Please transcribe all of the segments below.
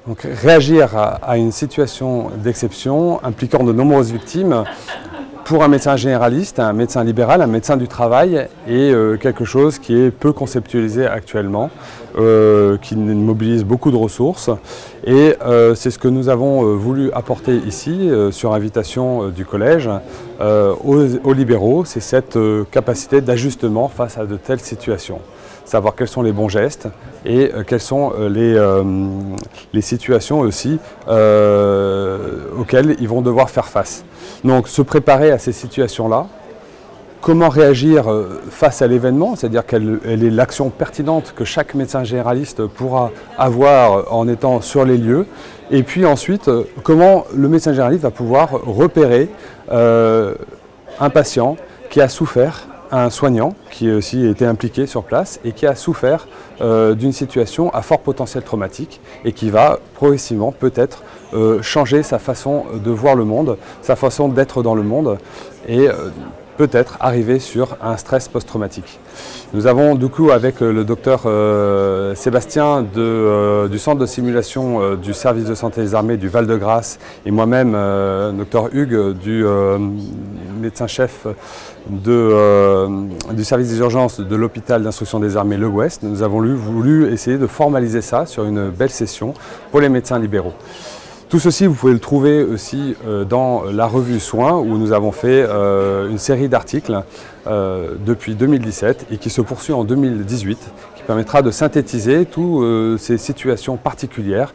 Donc, réagir à une situation d'exception impliquant de nombreuses victimes, pour un médecin généraliste, un médecin libéral, un médecin du travail, est quelque chose qui est peu conceptualisé actuellement, qui mobilise beaucoup de ressources. Et c'est ce que nous avons voulu apporter ici, sur invitation du collège, aux libéraux, c'est cette capacité d'ajustement face à de telles situations. Savoir quels sont les bons gestes et quelles sont les situations aussi auxquelles ils vont devoir faire face. Donc se préparer à ces situations-là, comment réagir face à l'événement, c'est-à-dire quelle est l'action pertinente que chaque médecin généraliste pourra avoir en étant sur les lieux, et puis ensuite comment le médecin généraliste va pouvoir repérer un patient qui a souffert, un soignant qui aussi été impliqué sur place et qui a souffert d'une situation à fort potentiel traumatique et qui va progressivement peut-être changer sa façon de voir le monde, sa façon d'être dans le monde et peut-être arriver sur un stress post-traumatique. Nous avons du coup avec le docteur Sébastien du centre de simulation du service de santé des armées du Val-de-Grâce et moi-même, docteur Hugues du médecin-chef du service des urgences de l'hôpital d'instruction des armées Le Ouest, nous avons voulu essayer de formaliser ça sur une belle session pour les médecins libéraux. Tout ceci, vous pouvez le trouver aussi dans la revue Soins où nous avons fait une série d'articles depuis 2017 et qui se poursuit en 2018, qui permettra de synthétiser toutes ces situations particulières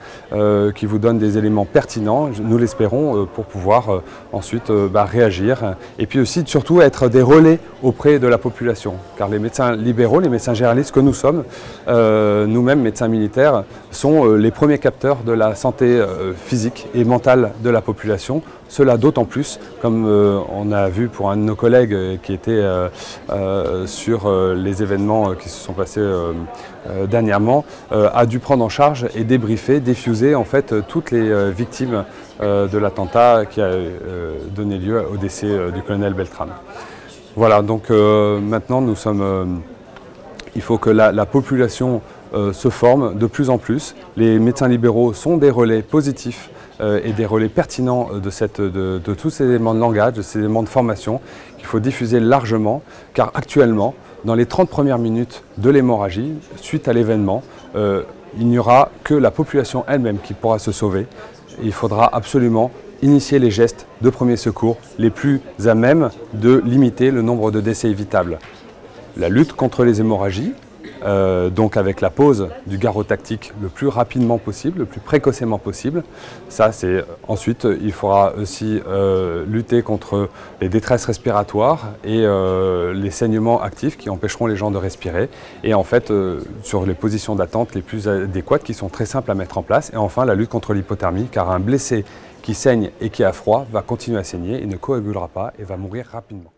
qui vous donnent des éléments pertinents, nous l'espérons, pour pouvoir ensuite réagir et puis aussi surtout être des relais auprès de la population. Car les médecins libéraux, les médecins généralistes que nous sommes, nous-mêmes médecins militaires, sont les premiers capteurs de la santé physique et mentale de la population. Cela d'autant plus, comme on a vu pour un de nos collègues qui était sur les événements qui se sont passés dernièrement, a dû prendre en charge et débriefer, diffuser en fait toutes les victimes de l'attentat qui a donné lieu au décès du colonel Beltrame. Voilà, donc maintenant nous sommes, il faut que la population se forme de plus en plus. Les médecins libéraux sont des relais positifs et des relais pertinents de tous ces éléments de langage, de ces éléments de formation qu'il faut diffuser largement, car actuellement, dans les 30 premières minutes de l'hémorragie, suite à l'événement, il n'y aura que la population elle-même qui pourra se sauver. Il faudra absolument initier les gestes de premier secours les plus à même de limiter le nombre de décès évitables. La lutte contre les hémorragies, donc avec la pose du garrot tactique le plus rapidement possible, le plus précocement possible. Ça, c'est ensuite, il faudra aussi lutter contre les détresses respiratoires et les saignements actifs qui empêcheront les gens de respirer. Et en fait, sur les positions d'attente les plus adéquates qui sont très simples à mettre en place. Et enfin, la lutte contre l'hypothermie, car un blessé qui saigne et qui a froid va continuer à saigner et ne coagulera pas et va mourir rapidement.